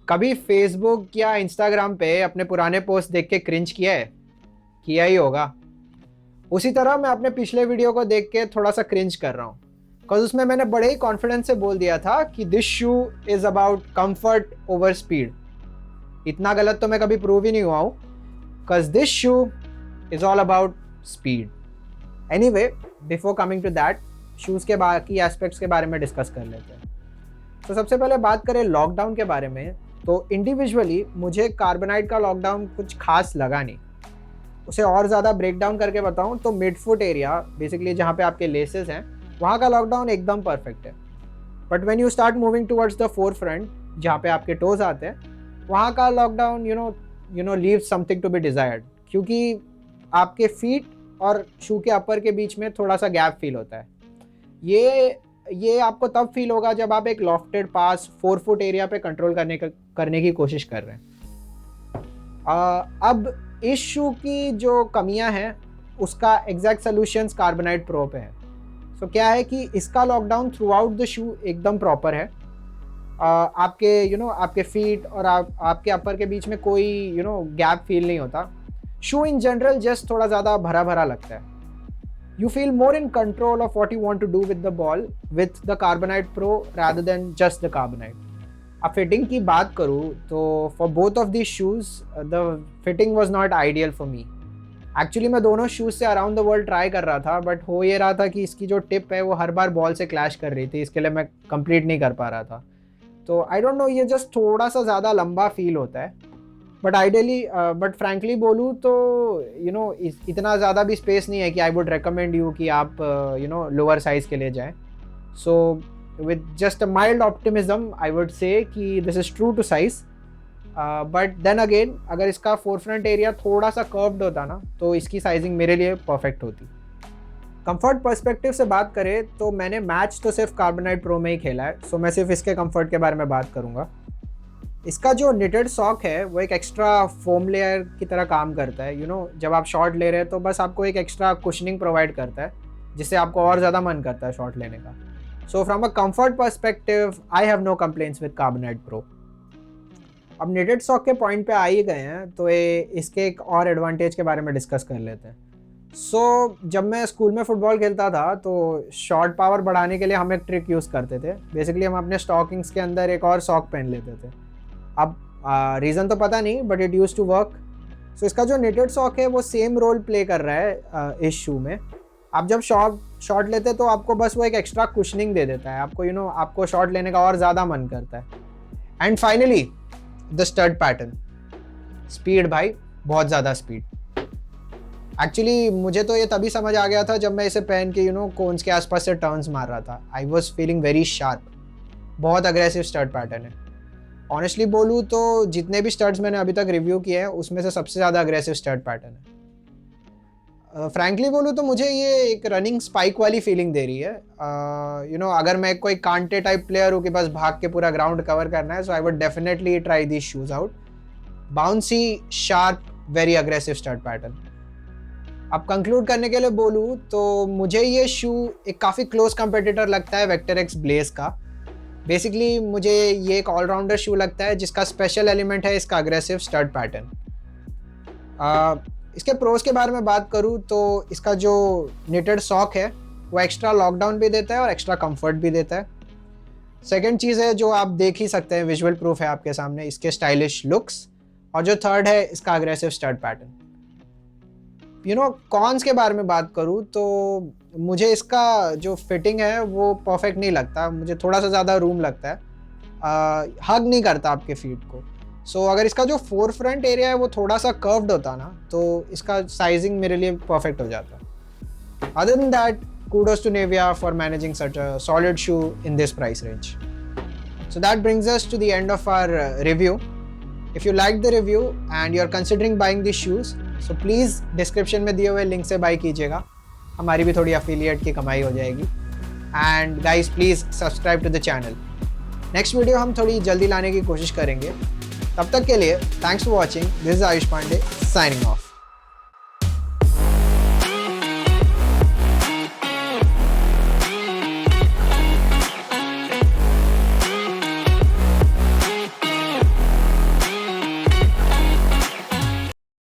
कभी फेसबुक या इंस्टाग्राम पे अपने पुराने पोस्ट देख के क्रिंज किया है? किया ही होगा। उसी तरह मैं अपने पिछले वीडियो को देख के थोड़ा सा क्रिंज कर रहा हूँ, बिकॉज उसमें मैंने बड़े ही कॉन्फिडेंस से बोल दिया था कि this shoe is about comfort over speed. इतना गलत तो मैं कभी प्रूव ही नहीं हुआ हूँ, because this shoe is all about speed. Anyway, before coming to that, shoes के बाकी एस्पेक्ट्स के बारे में डिस्कस कर लेते हैं। तो सबसे पहले बात करें लॉकडाउन के बारे में, तो इंडिविजुअली मुझे कार्बोनाइट का लॉकडाउन कुछ खास लगा नहीं। उसे और ज़्यादा ब्रेक डाउन करके बताऊँ तो मिड फुट एरिया, बेसिकली जहाँ पे आपके लेसेस हैं, वहाँ का लॉकडाउन एकदम परफेक्ट है। But when you start moving towards the forefront, जहाँ पे आपके टोज आते हैं, वहाँ का lockdown you know leave something to be desired, क्योंकि आपके फीट और शू के अपर के बीच में थोड़ा सा गैप फील होता है। ये आपको तब फील होगा जब आप एक लॉफ्टेड पास 4 फुट एरिया पे कंट्रोल करने की कोशिश कर रहे हैं। अब इस शू की जो कमियां हैं उसका एग्जैक्ट सॉल्यूशंस कार्बोनाइट प्रो पे है। सो क्या है कि इसका lockdown through out the shoe एकदम प्रॉपर है। आपके आपके फीट और आपके अपर के बीच में कोई गैप फील नहीं होता। शू इन जनरल जस्ट थोड़ा ज़्यादा भरा भरा लगता है। You feel more in control of what you want to do with the ball with the Carbonite Pro rather than just the Carbonite. अब फिटिंग की बात करूँ तो for both of these shoes the fitting was not ideal for me. Actually मैं दोनों shoes से around the world try कर रहा था, बट हो ये रहा था कि इसकी जो टिप है वो हर बार बॉल से क्लैश कर रही थी, इसके लिए मैं कंप्लीट नहीं कर पा रहा था। तो आई डोंट नो, ये जस्ट थोड़ा सा ज़्यादा लंबा फील होता है। बट फ्रैंकली बोलूँ तो इतना ज़्यादा भी स्पेस नहीं है कि आई वुड रिकमेंड यू कि आप लोअर साइज़ के लिए जाएं। So with just a mild optimism I would say कि this is true to size. But then again, अगर इसका फोर फ्रंट एरिया थोड़ा सा कर्व्ड होता ना तो इसकी साइजिंग मेरे लिए परफेक्ट होती। कंफर्ट पर्सपेक्टिव से बात करें तो मैंने मैच तो सिर्फ कार्बोनाइट प्रो में ही खेला है, सो मैं सिर्फ इसके कंफर्ट के बारे में बात करूँगा। इसका जो निटेड सॉक है वो एक एक्स्ट्रा फोम लेयर की तरह काम करता है। जब आप शॉट ले रहे हैं तो बस आपको एक एक्स्ट्रा कुशनिंग प्रोवाइड करता है, जिससे आपको और ज़्यादा मन करता है शॉट लेने का। So from a comfort perspective I have no complaints with Carbonite pro. अब निटेड सॉक के पॉइंट पे आ ही गए हैं तो इसके एक और एडवांटेज के बारे में डिस्कस कर लेते हैं। जब मैं स्कूल में फ़ुटबॉल खेलता था तो शॉट पावर बढ़ाने के लिए हम एक ट्रिक यूज़ करते थे। बेसिकली हम अपने स्टॉकिंग्स के अंदर एक और सॉक पहन लेते थे। अब रीज़न तो पता नहीं, but it use to work. So इसका जो निटेड सॉक है वो सेम रोल प्ले कर रहा है इस शू में। आप जब शॉट लेते तो आपको बस वो एक एक्स्ट्रा कुशनिंग दे देता है, आपको आपको शॉट लेने का और ज़्यादा मन करता है। And finally the stud pattern, speed भाई, बहुत ज़्यादा स्पीड। एक्चुअली मुझे तो ये तभी समझ आ गया था जब मैं इसे पहन के कोन्स के आसपास से टर्न्स मार रहा था। I was feeling very sharp. बहुत अग्रेसिव स्टड पैटर्न है। ऑनेस्टली बोलूँ तो जितने भी स्टड्स मैंने अभी तक रिव्यू किए हैं उसमें से सबसे ज़्यादा अग्रेसिव स्टड पैटर्न है। फ्रैंकली बोलूँ तो मुझे ये एक रनिंग स्पाइक वाली फीलिंग दे रही है। अगर मैं कोई कांटे टाइप प्लेयर हूँ कि बस भाग के पूरा ग्राउंड कवर करना है, so I would definitely try this shoes out. Bouncy, sharp, very aggressive stud pattern. अब कंक्लूड करने के लिए बोलूँ तो मुझे ये शू एक काफ़ी क्लोज कंपेटिटर लगता है वेक्टर एक्स ब्लेज का। बेसिकली मुझे ये एक ऑलराउंडर शू लगता है जिसका स्पेशल एलिमेंट है इसका अग्रेसिव स्टड पैटर्न। इसके प्रोज के बारे में बात करूँ तो इसका जो निटेड सॉक है वो एक्स्ट्रा लॉकडाउन भी देता है और एक्स्ट्रा कंफर्ट भी देता है। सेकंड चीज़ है जो आप देख ही सकते हैं, विजुअल प्रूफ है आपके सामने, इसके स्टाइलिश लुक्स। और जो थर्ड है इसका अग्रेसिव स्टड पैटर्न। कॉन्स के बारे में बात करूँ तो मुझे इसका जो फिटिंग है वो परफेक्ट नहीं लगता। मुझे थोड़ा सा ज़्यादा रूम लगता है, हग नहीं करता आपके फीट को। सो अगर इसका जो फोर फ्रंट एरिया है वो थोड़ा सा कर्व्ड होता ना तो इसका साइजिंग मेरे लिए परफेक्ट हो जाता। Other than that, kudos to Navia for managing such a solid shoe in this price range. So that brings us to the end of our review. If you liked the review and you're considering buying these shoes, so please description में दिए हुए link से bye कीजिएगा, हमारी भी थोड़ी affiliate की कमाई हो जाएगी। And guys, please subscribe to the channel. Next video हम थोड़ी जल्दी लाने की कोशिश करेंगे। तब तक के लिए thanks for watching. This is Ayush Pandey signing off.